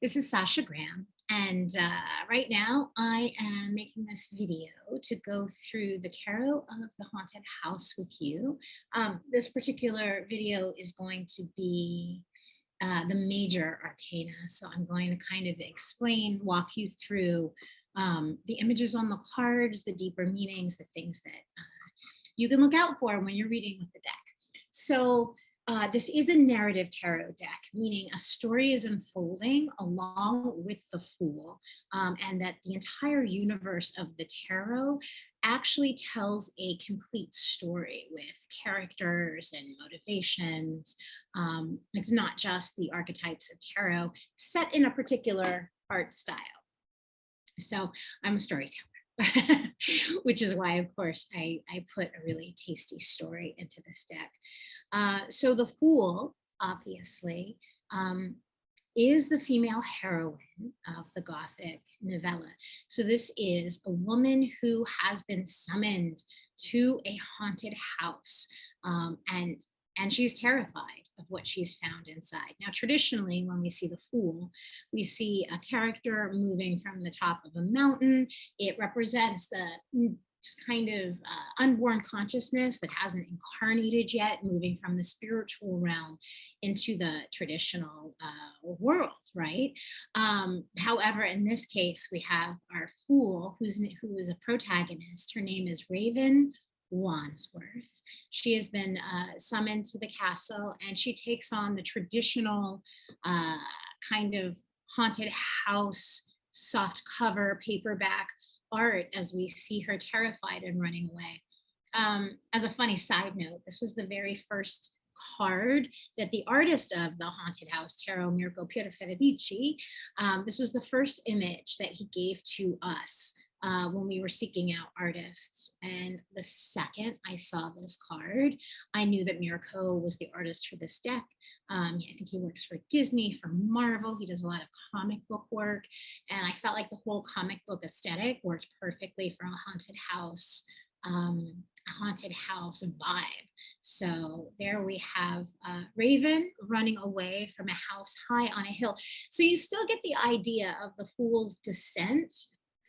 This is Sasha Graham, and right now I am making this video to go through the Tarot of the Haunted House with you. This particular video is going to be the major arcana, so I'm going to kind of explain, walk you through the images on the cards, the deeper meanings, the things that you can look out for when you're reading with the deck. So this is a narrative tarot deck, meaning a story is unfolding along with the Fool, and that the entire universe of the tarot actually tells a complete story with characters and motivations. It's not just the archetypes of tarot set in a particular art style. So I'm a storyteller. Which is why, of course, I put a really tasty story into this deck. So the Fool, obviously, is the female heroine of the Gothic novella. So this is a woman who has been summoned to a haunted house, and she's terrified of what she's found inside. Now, traditionally, when we see the Fool, we see a character moving from the top of a mountain. It represents the kind of unborn consciousness that hasn't incarnated yet, moving from the spiritual realm into the traditional world, right? However, in this case, we have our Fool, who is a protagonist. Her name is Raven Wandsworth. She has been summoned to the castle, and she takes on the traditional kind of haunted house soft cover paperback art as we see her terrified and running away. As a funny side note, this was the very first card that the artist of the Haunted House Tarot, Mirko Federici, this was the first image that he gave to us when we were seeking out artists. And the second I saw this card, I knew that Mirko was the artist for this deck. I think he works for Disney, for Marvel. He does a lot of comic book work. And I felt like the whole comic book aesthetic worked perfectly for a haunted house vibe. So there we have Raven running away from a house high on a hill. So you still get the idea of the Fool's descent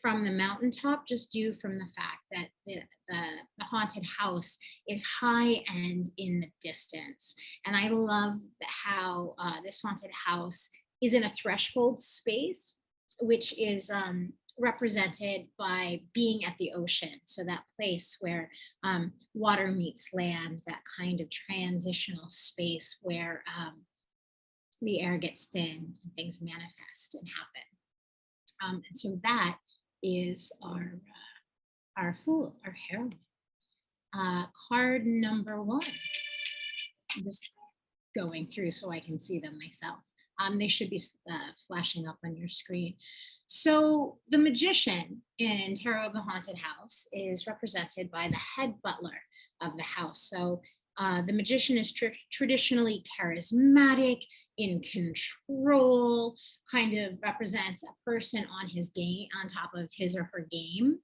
from the mountaintop, just due from the fact that the haunted house is high and in the distance. And I love how this haunted house is in a threshold space, which is represented by being at the ocean. So that place where water meets land, that kind of transitional space where the air gets thin and things manifest and happen. And so that is our Fool, our heroine. Card number one. I'm just going through so I can see them myself. They should be flashing up on your screen. So the magician in Tarot of the Haunted House is represented by the head butler of the house. So the magician is traditionally charismatic, in control, kind of represents a person on his game, on top of his or her game,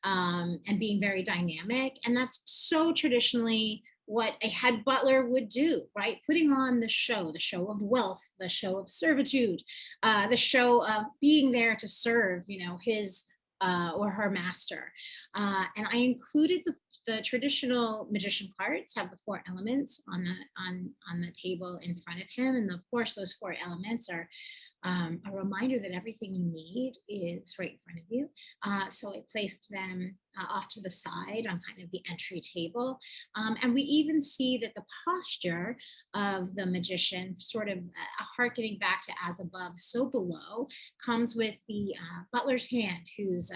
and being very dynamic. And that's so traditionally what a head butler would do, right? Putting on the show of wealth, the show of servitude, the show of being there to serve, his or her master. And I included the traditional magician cards have the 4 elements on the table in front of him. And of course, those 4 elements are a reminder that everything you need is right in front of you. So I placed them off to the side on kind of the entry table. And we even see that the posture of the magician, sort of hearkening back to as above, so below, comes with the butler's hand, whose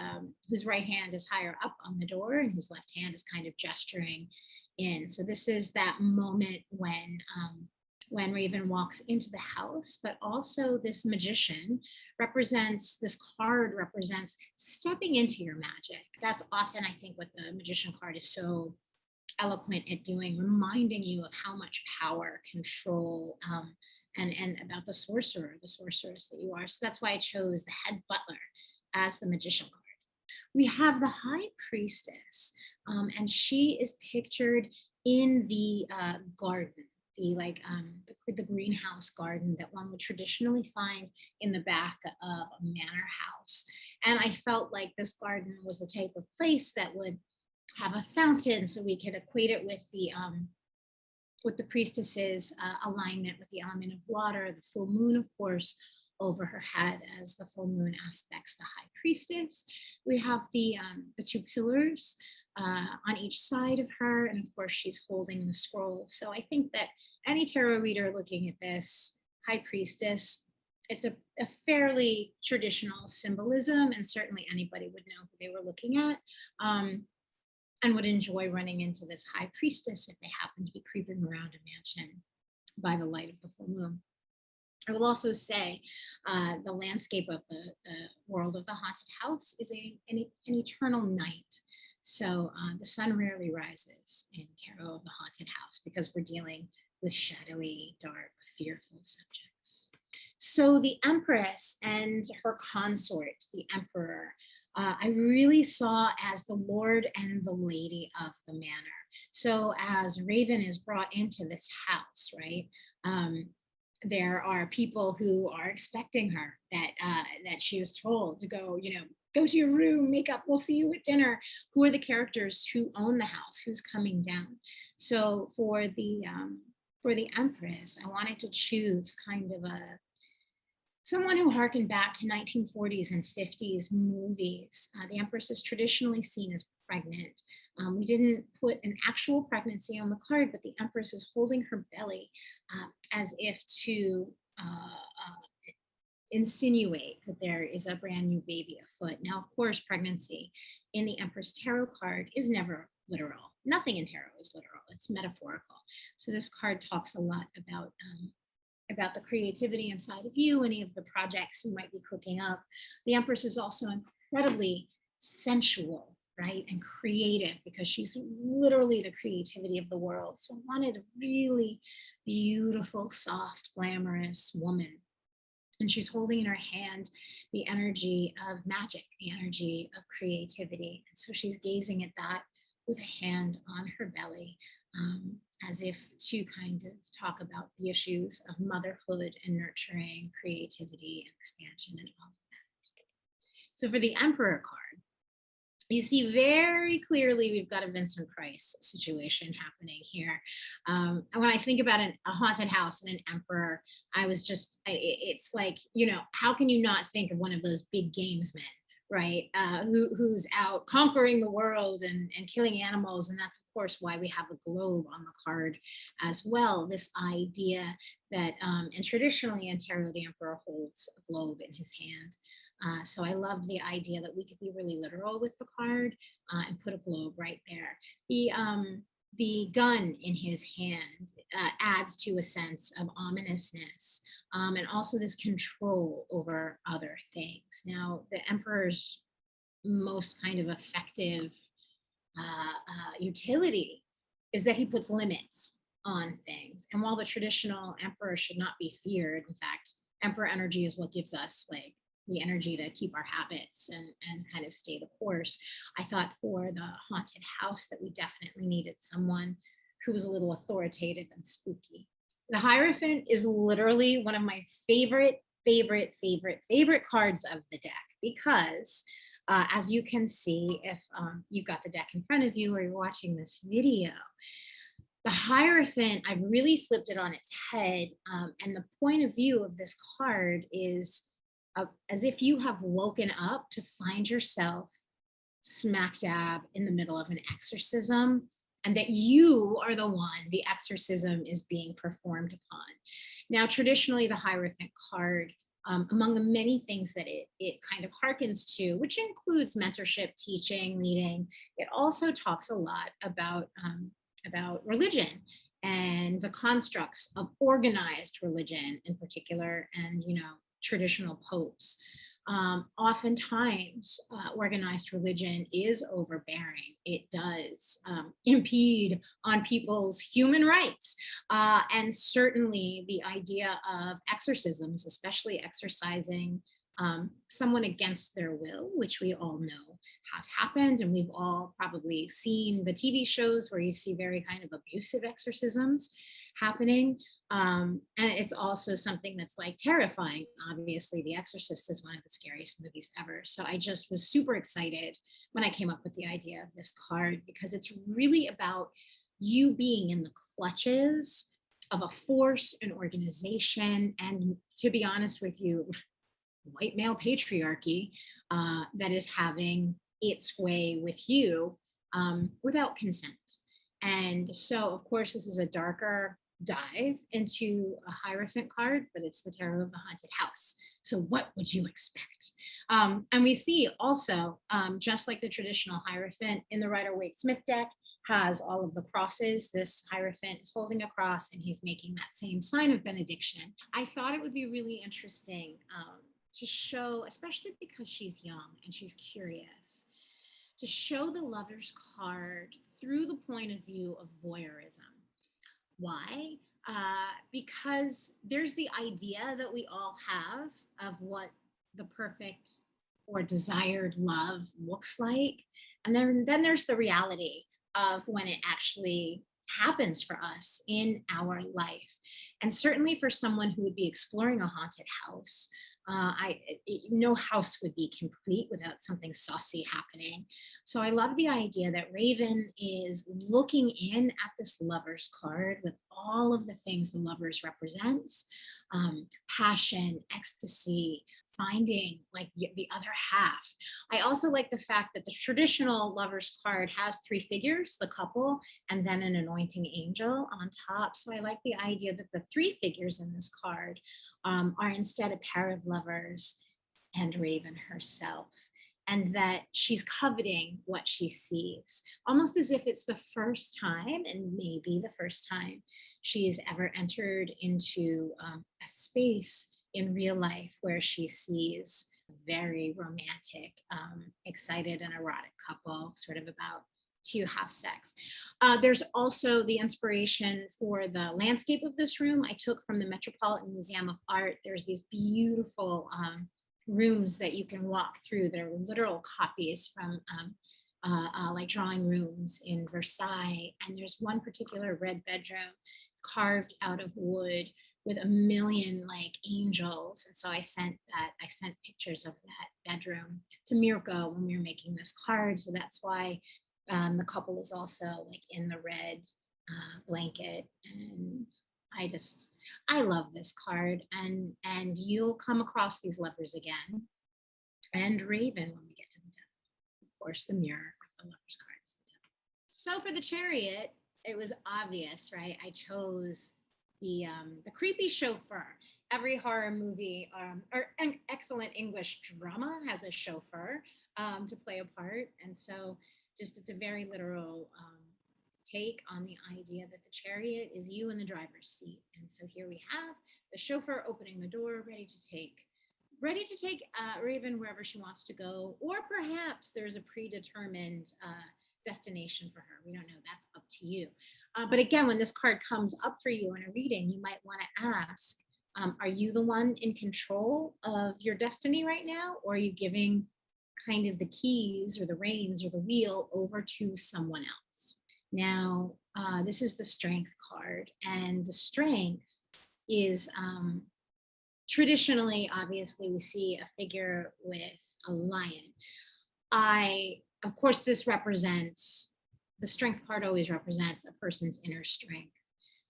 right hand is higher up on the door and whose left hand is kind of gesturing in. So this is that moment when Raven walks into the house, but also this magician this card represents stepping into your magic. That's often, I think, what the magician card is so eloquent at doing, reminding you of how much power, control, and about the sorcerer, the sorceress that you are. So that's why I chose the head butler as the magician card. We have the High Priestess, and she is pictured in the garden. the greenhouse garden that one would traditionally find in the back of a manor house. And I felt like this garden was the type of place that would have a fountain, so we could equate it with the priestess's alignment with the element of water, the full moon, of course, over her head as the full moon aspects the high priestess. We have the two pillars on each side of her, and of course she's holding the scroll. So I think that any tarot reader looking at this high priestess, it's a fairly traditional symbolism, and certainly anybody would know who they were looking at. And would enjoy running into this high priestess if they happen to be creeping around a mansion by the light of the full moon. I will also say the landscape of the world of the haunted house is an eternal night. So the sun rarely rises in Tarot of the Haunted House because we're dealing with shadowy, dark, fearful subjects. So the Empress and her consort, the Emperor, I really saw as the Lord and the Lady of the manor. So as Raven is brought into this house, right, there are people who are expecting her, that she is told to go, go to your room, make up, we'll see you at dinner. Who are the characters who own the house, who's coming down? So for the Empress, I wanted to choose kind of someone who harkened back to 1940s and 50s movies. The Empress is traditionally seen as pregnant. We didn't put an actual pregnancy on the card, but the Empress is holding her belly as if to insinuate that there is a brand new baby afoot. Now, of course, pregnancy in the Empress Tarot card is never literal. Nothing in tarot is literal, it's metaphorical. So this card talks a lot about the creativity inside of you, any of the projects you might be cooking up. The Empress is also incredibly sensual, right, and creative, because she's literally the creativity of the world. So I wanted a really beautiful, soft, glamorous woman. And she's holding in her hand the energy of magic, the energy of creativity. And so she's gazing at that with a hand on her belly, as if to kind of talk about the issues of motherhood and nurturing, creativity and expansion and all of that. So for the Emperor card, you see very clearly we've got a Vincent Price situation happening here. And when I think about a haunted house and an Emperor, it's like, how can you not think of one of those big gamesmen, right? Who's out conquering the world and killing animals. And that's, of course, why we have a globe on the card as well. This idea that, and traditionally in tarot, the Emperor holds a globe in his hand. So I love the idea that we could be really literal with the card and put a globe right there. The gun in his hand adds to a sense of ominousness, and also this control over other things. Now, the Emperor's most kind of effective utility is that he puts limits on things. And while the traditional Emperor should not be feared, in fact, Emperor energy is what gives us like the energy to keep our habits and kind of stay the course. I thought for the haunted house that we definitely needed someone who was a little authoritative and spooky. The Hierophant is literally one of my favorite cards of the deck, because as you can see, if you've got the deck in front of you or you're watching this video, the Hierophant, I've really flipped it on its head. And the point of view of this card is as if you have woken up to find yourself smack dab in the middle of an exorcism, and that you are the one the exorcism is being performed upon. Now, traditionally, the Hierophant card, among the many things that it kind of harkens to, which includes mentorship, teaching, leading, it also talks a lot about religion and the constructs of organized religion in particular, and traditional popes. Oftentimes, organized religion is overbearing. It does impede on people's human rights. And certainly the idea of exorcisms, especially exorcising someone against their will, which we all know has happened. And we've all probably seen the TV shows where you see very kind of abusive exorcisms happening. And it's also something that's like terrifying. Obviously, The Exorcist is one of the scariest movies ever. So I just was super excited when I came up with the idea of this card, because it's really about you being in the clutches of a force, an organization, and to be honest with you, white male patriarchy that is having its way with you without consent. And so, of course, this is a darker dive into a Hierophant card, but it's the Tarot of the Haunted House. So what would you expect? And we see also, just like the traditional Hierophant in the Rider-Waite-Smith deck, has all of the crosses. This Hierophant is holding a cross and he's making that same sign of benediction. I thought it would be really interesting to show, especially because she's young and she's curious, to show the Lover's card through the point of view of voyeurism. Why? Because there's the idea that we all have of what the perfect or desired love looks like. And then there's the reality of when it actually happens for us in our life. And certainly for someone who would be exploring a haunted house, no house would be complete without something saucy happening. So I love the idea that Raven is looking in at this Lover's card with all of the things the Lovers represents, passion, ecstasy, finding like the other half. I also like the fact that the traditional Lover's card has three figures, the couple, and then an anointing angel on top. So I like the idea that the three figures in this card are instead a pair of lovers and Raven herself, and that she's coveting what she sees, almost as if it's the first time, and maybe the first time, she's ever entered into a space in real life where she sees a very romantic, excited and erotic couple sort of about to have sex. There's also the inspiration for the landscape of this room I took from the Metropolitan Museum of Art. There's these beautiful rooms that you can walk through. They're literal copies from like drawing rooms in Versailles. And there's one particular red bedroom. It's carved out of wood with a million like angels. And so I sent pictures of that bedroom to Mirko when we were making this card. So that's why the couple is also like in the red blanket. And I love this card, and you'll come across these lovers again, and Raven when we get to the devil. Of course, the mirror of the Lover's card is the devil. So for the Chariot, it was obvious, right? I chose the creepy chauffeur. Every horror movie or an excellent English drama has a chauffeur to play a part, and so just it's a very literal take on the idea that the Chariot is you in the driver's seat. And so here we have the chauffeur opening the door, ready to take Raven wherever she wants to go, or perhaps there's a predetermined destination for her. We don't know. That's up to you. But again, when this card comes up for you in a reading, you might want to ask, are you the one in control of your destiny right now, or are you giving kind of the keys or the reins or the wheel over to someone else? Now, this is the Strength card, and the Strength is traditionally, obviously, we see a figure with a lion. Of course, this represents, the Strength card always represents a person's inner strength.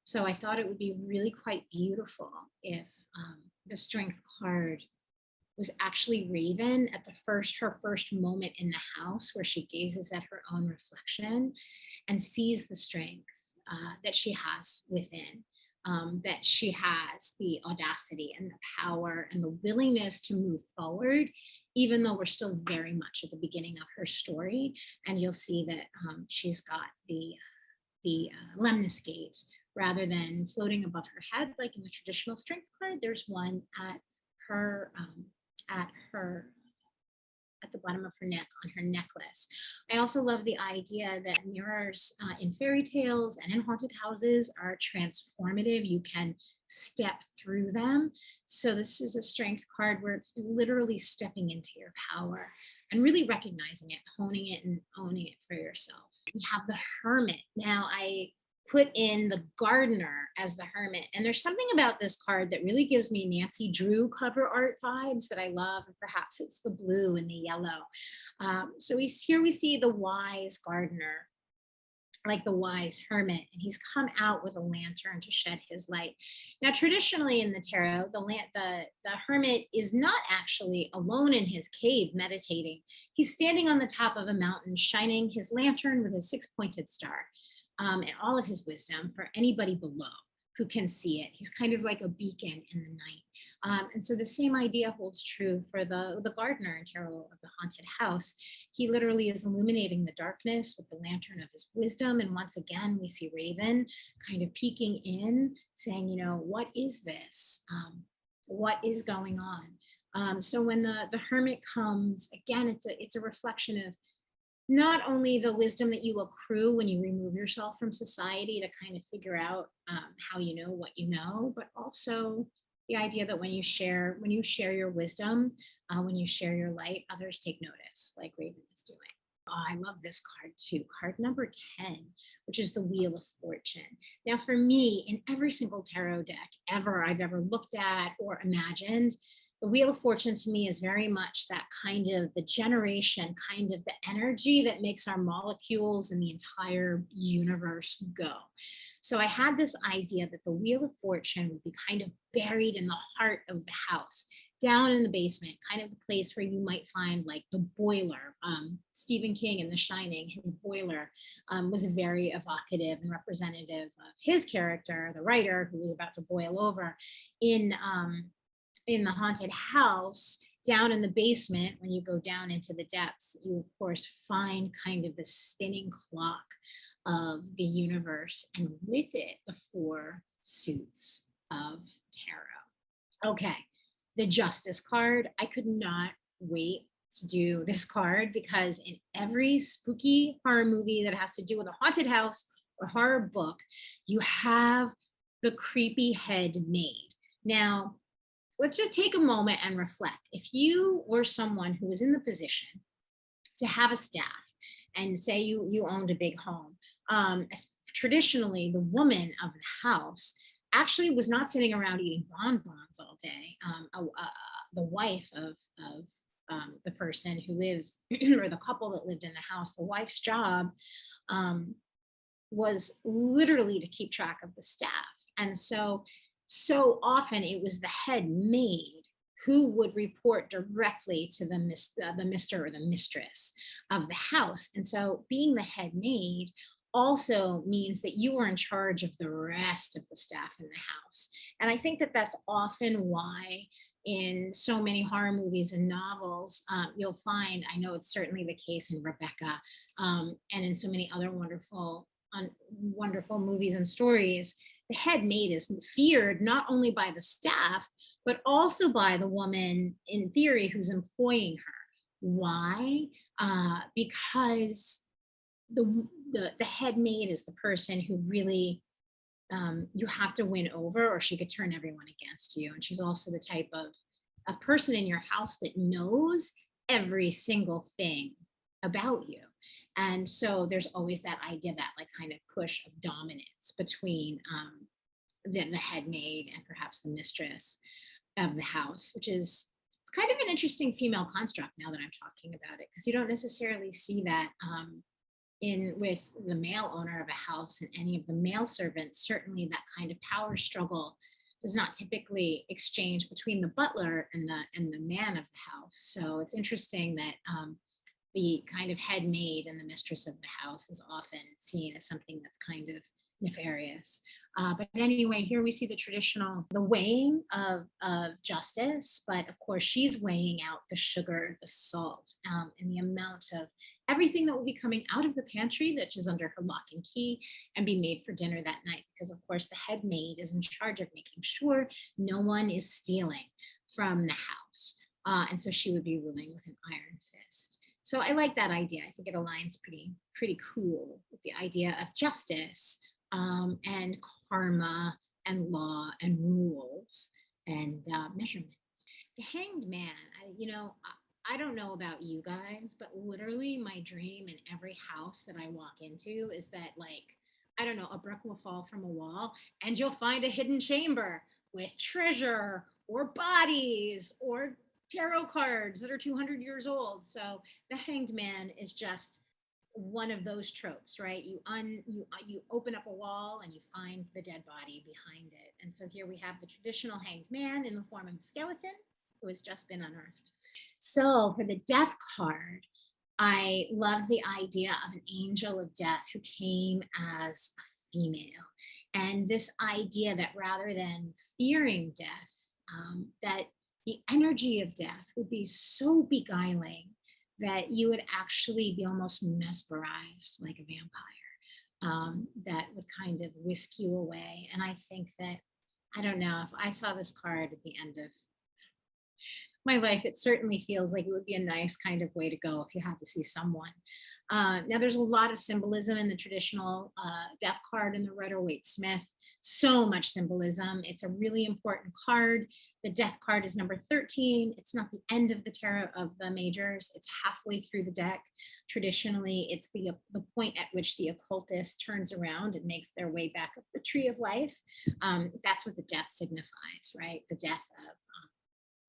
So I thought it would be really quite beautiful if the Strength card was actually Raven at her first moment in the house, where she gazes at her own reflection and sees the strength that she has within, that she has the audacity and the power and the willingness to move forward, even though we're still very much at the beginning of her story. And you'll see that she's got the lemniscate, rather than floating above her head like in the traditional Strength card. There's one at the bottom of her neck, on her necklace. I also love the idea that mirrors in fairy tales and in haunted houses are transformative. You can step through them. So this is a Strength card where it's literally stepping into your power and really recognizing it, honing it, and owning it for yourself. We have the Hermit. Now, I put in the gardener as the hermit. And there's something about this card that really gives me Nancy Drew cover art vibes that I love. And perhaps it's the blue and the yellow. So here we see the wise gardener, like the wise hermit, and he's come out with a lantern to shed his light. Now, traditionally in the tarot, the hermit is not actually alone in his cave meditating. He's standing on the top of a mountain, shining his lantern with a six-pointed star, and all of his wisdom for anybody below who can see it. He's kind of like a beacon in the night. And so the same idea holds true for the gardener in Tarot of the Haunted House. He literally is illuminating the darkness with the lantern of his wisdom. And once again, we see Raven kind of peeking in, saying, you know, what is this? What is going on? So when the hermit comes, again, it's a reflection of not only the wisdom that you accrue when you remove yourself from society to kind of figure out how you know what you know, but also the idea that when you share your wisdom, when you share your light, others take notice, like Raven is doing. Oh, I love this card too. Card number 10, which is the Wheel of Fortune. Now, for me, in every single tarot deck I've ever looked at or imagined, the Wheel of Fortune to me is very much that kind of the generation, kind of the energy that makes our molecules and the entire universe go. So I had this idea that the Wheel of Fortune would be kind of buried in the heart of the house, down in the basement, kind of the place where you might find like the boiler. Stephen King in The Shining, his boiler was very evocative and representative of his character, the writer who was about to boil over. In the haunted house, down in the basement, when you go down into the depths, you of course find kind of the spinning clock of the universe, and with it, the 4 suits of tarot. Okay, the Justice card. I could not wait to do this card because in every spooky horror movie that has to do with a haunted house or horror book, you have the creepy headmate. Now, let's just take a moment and reflect. If you were someone who was in the position to have a staff and say you owned a big home, traditionally the woman of the house actually was not sitting around eating bonbons all day. The wife of the person who lives, or the couple that lived in the house, the wife's job was literally to keep track of the staff. And so often it was the head maid who would report directly to the Mr. or the mistress of the house. And so being the head maid also means that you are in charge of the rest of the staff in the house. And I think that that's often why in so many horror movies and novels, you'll find, I know it's certainly the case in Rebecca, and in so many other wonderful movies and stories, the head maid is feared not only by the staff, but also by the woman in theory who's employing her. Why? Because the head maid is the person who really you have to win over, or she could turn everyone against you. And she's also the type of a person in your house that knows every single thing about you. And so there's always that idea, that like kind of push of dominance between the head maid and perhaps the mistress of the house, which is, it's kind of an interesting female construct now that I'm talking about it, because you don't necessarily see that with the male owner of a house and any of the male servants. Certainly that kind of power struggle does not typically exchange between the butler and the man of the house. So it's interesting that the kind of head maid and the mistress of the house is often seen as something that's kind of nefarious. But anyway, here we see the weighing of justice, but of course she's weighing out the sugar, the salt, and the amount of everything that will be coming out of the pantry that is under her lock and key and be made for dinner that night. Because of course the head maid is in charge of making sure no one is stealing from the house. And so she would be ruling with an iron fist. So I like that idea. I think it aligns pretty cool with the idea of justice, and karma and law and rules and measurement. The Hanged Man, I don't know about you guys, but literally my dream in every house that I walk into is that like I don't know, a brick will fall from a wall and you'll find a hidden chamber with treasure or bodies or tarot cards that are 200 years old. So the Hanged Man is just one of those tropes, right? You open up a wall and you find the dead body behind it. And so here we have the traditional Hanged Man in the form of a skeleton who has just been unearthed. So for the Death card, I love the idea of an angel of death who came as a female. And this idea that rather than fearing death, that the energy of death would be so beguiling that you would actually be almost mesmerized like a vampire, that would kind of whisk you away. And I think that, I don't know, if I saw this card at the end of my life, it certainly feels like it would be a nice kind of way to go if you had to see someone. Now, there's a lot of symbolism in the traditional death card in the Rider-Waite-Smith. So much symbolism. It's a really important card. The death card is number 13. It's not the end of the tarot of the majors. It's halfway through the deck. Traditionally, it's the point at which the occultist turns around and makes their way back up the tree of life. That's what the death signifies, right? The death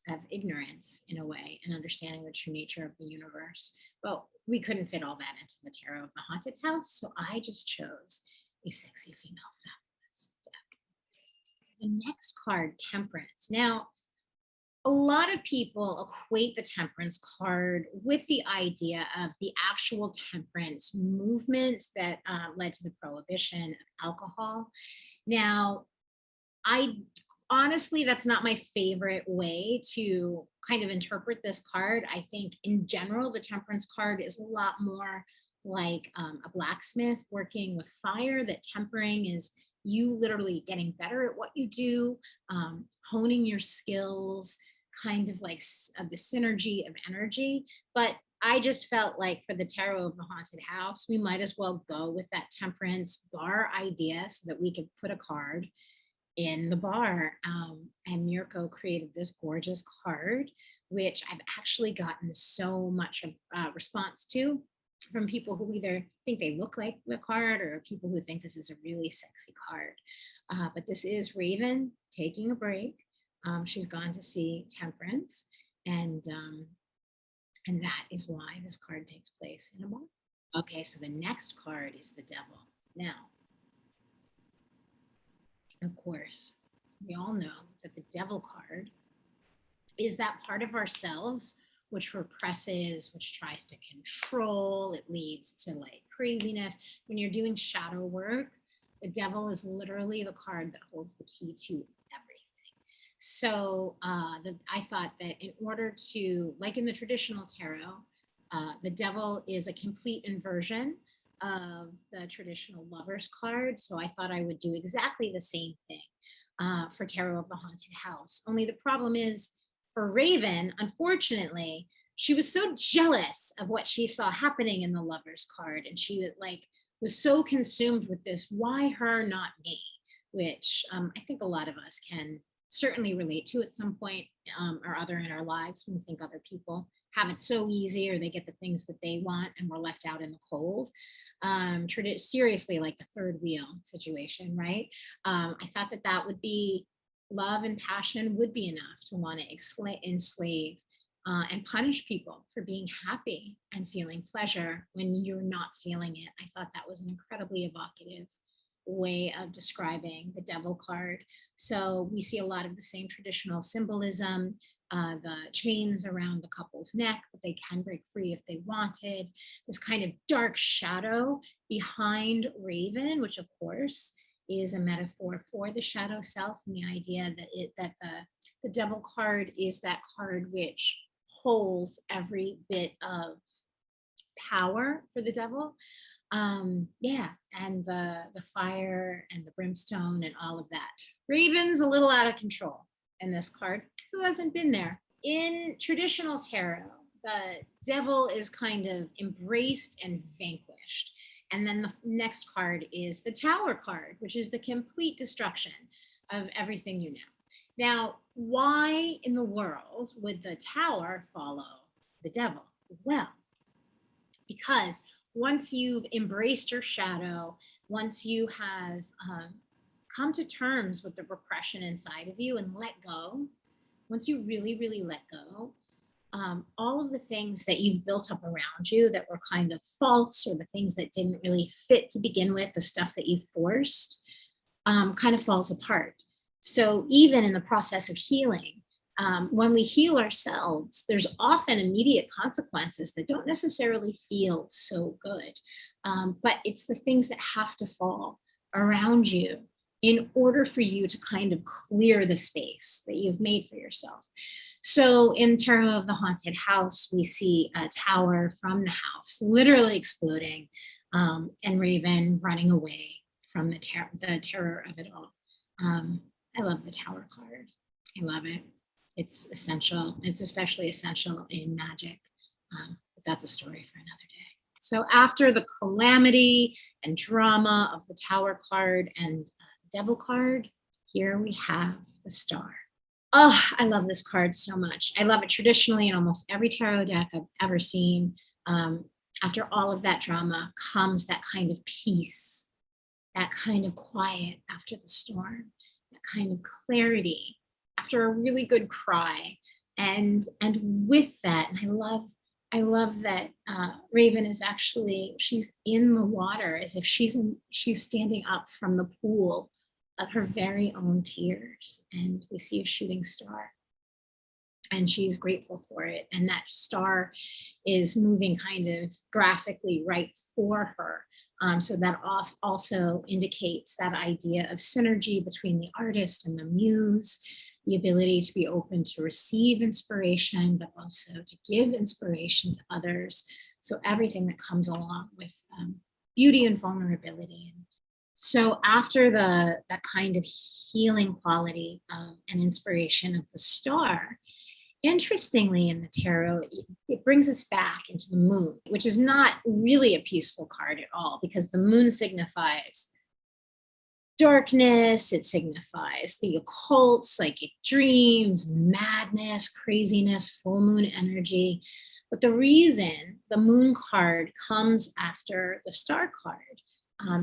of ignorance in a way, and understanding the true nature of the universe. But we couldn't fit all that into the tarot of the haunted house, so I just chose a sexy female feminist deck. The next card, Temperance. Now, a lot of people equate the Temperance card with the idea of the actual temperance movement that led to the prohibition of alcohol. Now, honestly, that's not my favorite way to kind of interpret this card. I think in general, the Temperance card is a lot more like a blacksmith working with fire, that tempering is you literally getting better at what you do, honing your skills, kind of like the synergy of energy. But I just felt like for the tarot of the haunted house, we might as well go with that temperance bar idea so that we could put a card in the bar. And Mirko created this gorgeous card, which I've actually gotten so much of response to from people who either think they look like the card or people who think this is a really sexy card. But this is Raven taking a break. She's gone to see Temperance, and that is why this card takes place in a bar. Okay, so the next card is the Devil. Now, of course, we all know that the Devil card is that part of ourselves which represses, which tries to control. It leads to like craziness. When you're doing shadow work, the Devil is literally the card that holds the key to everything. So I thought that in order to, like in the traditional tarot, the Devil is a complete inversion of the traditional Lovers card. So I thought I would do exactly the same thing for Tarot of the Haunted House. Only the problem is, for Raven, unfortunately, she was so jealous of what she saw happening in the Lovers card, and she was so consumed with this, why her, not me, which I think a lot of us can certainly relate to at some point or other in our lives, when we think other people have it so easy or they get the things that they want and we're left out in the cold. Seriously, like the third wheel situation, right? I thought that would be, love and passion would be enough to want to enslave and punish people for being happy and feeling pleasure when you're not feeling it. I thought that was an incredibly evocative way of describing the Devil card. So we see a lot of the same traditional symbolism, the chains around the couple's neck, but they can break free if they wanted. This kind of dark shadow behind Raven, which of course is a metaphor for the shadow self, and the idea that the Devil card is that card which holds every bit of power for the devil. And the fire and the brimstone and all of that. Raven's a little out of control in this card. Who hasn't been there? In traditional tarot, the devil is kind of embraced and vanquished. And then the next card is the Tower card, which is the complete destruction of everything you know. Now, why in the world would the Tower follow the devil? Well, because once you've embraced your shadow, once you have come to terms with the repression inside of you and let go, once you really, really let go, all of the things that you've built up around you that were kind of false, or the things that didn't really fit to begin with, the stuff that you forced, kind of falls apart. So even in the process of healing, when we heal ourselves, there's often immediate consequences that don't necessarily feel so good. But it's the things that have to fall around you in order for you to kind of clear the space that you've made for yourself. So in Tarot of the Haunted House, we see a tower from the house literally exploding, and Raven running away from the terror of it all. I love the Tower card. I love it. It's essential. It's especially essential in magic. But that's a story for another day. So after the calamity and drama of the Tower card and Devil card, here we have the Star. Oh, I love this card so much. I love it traditionally in almost every tarot deck I've ever seen. After all of that drama comes that kind of peace, that kind of quiet after the storm, that kind of clarity after a really good cry. And with that, and I love that Raven is actually, she's in the water as if she's standing up from the pool of her very own tears. And we see a shooting star, and she's grateful for it. And that star is moving kind of graphically right for her. So that also indicates that idea of synergy between the artist and the muse, the ability to be open to receive inspiration, but also to give inspiration to others. So everything that comes along with beauty and vulnerability. So after that kind of healing quality and inspiration of the star, interestingly in the tarot, it brings us back into the moon, which is not really a peaceful card at all, because the moon signifies darkness, it signifies the occult, psychic dreams, madness, craziness, full moon energy. But the reason the moon card comes after the star card,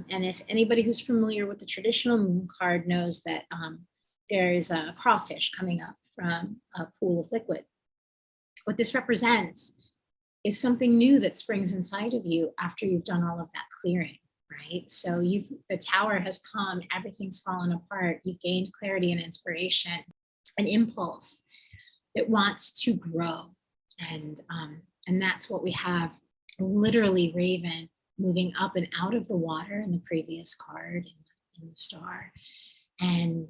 and if anybody who's familiar with the traditional moon card knows that there is a crawfish coming up from a pool of liquid. What this represents is something new that springs inside of you after you've done all of that clearing, right? So the tower has come, everything's fallen apart, you've gained clarity and inspiration, an impulse that wants to grow. And that's what we have, literally Raven moving up and out of the water in the previous card, in the star. And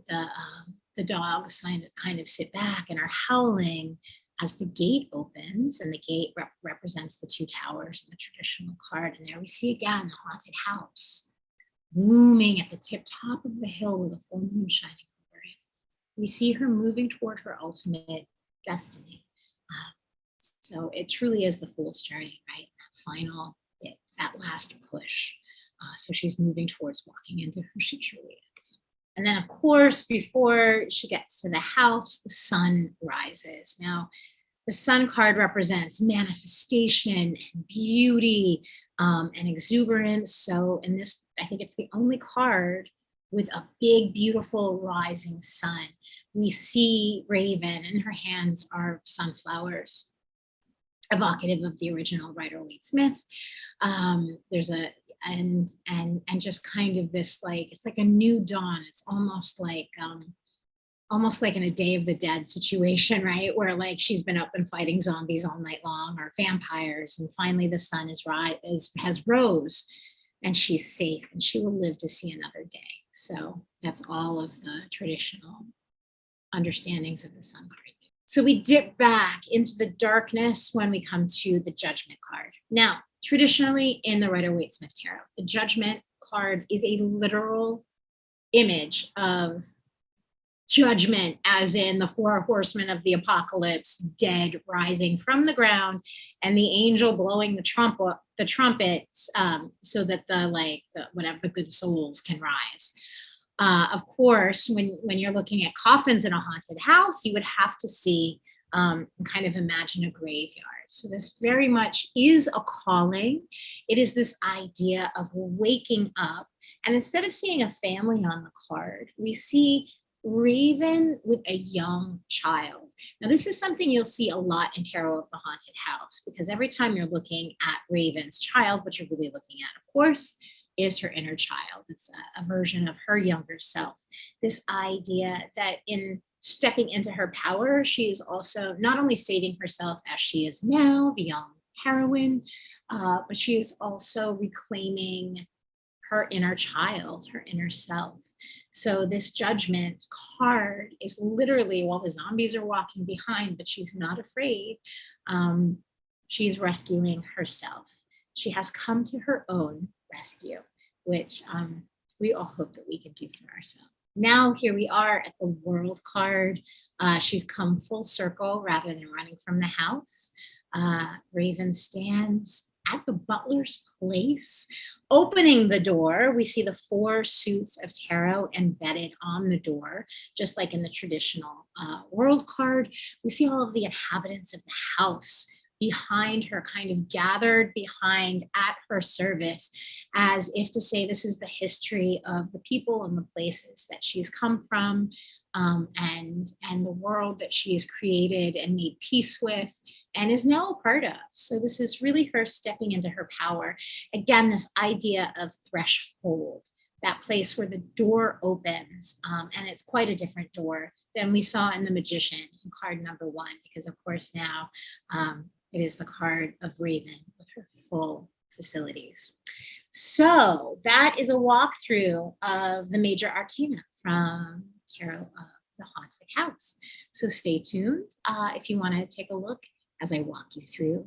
the dogs kind of sit back and are howling as the gate opens, and the gate represents the two towers in the traditional card. And there we see again the haunted house looming at the top of the hill with a full moon shining over it. We see her moving toward her ultimate destiny. So it truly is the fool's journey, right? That final bit, that last push. So she's moving towards walking into who she truly is. And then, of course, before she gets to the house, the sun rises. Now, the sun card represents manifestation and beauty and exuberance. So in this, I think it's the only card with a big, beautiful rising sun. We see Raven, and her hands are sunflowers, evocative of the original Rider-Waite-Smith. There's and just kind of this, like, it's like a new dawn. It's almost like in a Day of the Dead situation, right? Where like she's been up and fighting zombies all night long, or vampires, and finally the sun has rose, and she's safe, and she will live to see another day. So that's all of the traditional understandings of the sun card. So we dip back into the darkness when we come to the Judgment card. Now, traditionally in the Rider-Waite-Smith Tarot, the Judgment card is a literal image of judgment, as in the four horsemen of the apocalypse, dead rising from the ground, and the angel blowing the trumpets, so that the good souls can rise. Of course, when you're looking at coffins in a haunted house, you would have to see and kind of imagine a graveyard. So this very much is a calling. It is this idea of waking up. And instead of seeing a family on the card, we see Raven with a young child. Now, this is something you'll see a lot in Tarot of the Haunted House, because every time you're looking at Raven's child, what you're really looking at, of course, is her inner child. It's a version of her younger self. This idea that in stepping into her power, she is also not only saving herself as she is now, the young heroine, but she is also reclaiming her inner child, her inner self. So this judgment card is literally, while the zombies are walking behind, but she's not afraid, she's rescuing herself. She has come to her own rescue, which we all hope that we can do for ourselves. Now here we are at the World card. She's come full circle rather than running from the house. Raven stands at the butler's place, opening the door. We see the 4 suits of tarot embedded on the door, just like in the traditional World card. We see all of the inhabitants of the house behind her, kind of gathered behind at her service, as if to say this is the history of the people and the places that she's come from, and the world that she has created and made peace with and is now a part of. So this is really her stepping into her power. Again, this idea of threshold, that place where the door opens, and it's quite a different door than we saw in the Magician in card number 1, because of course now it is the card of Raven with her full facilities. So that is a walkthrough of the major arcana from Tarot of the Haunted House. So stay tuned if you want to take a look as I walk you through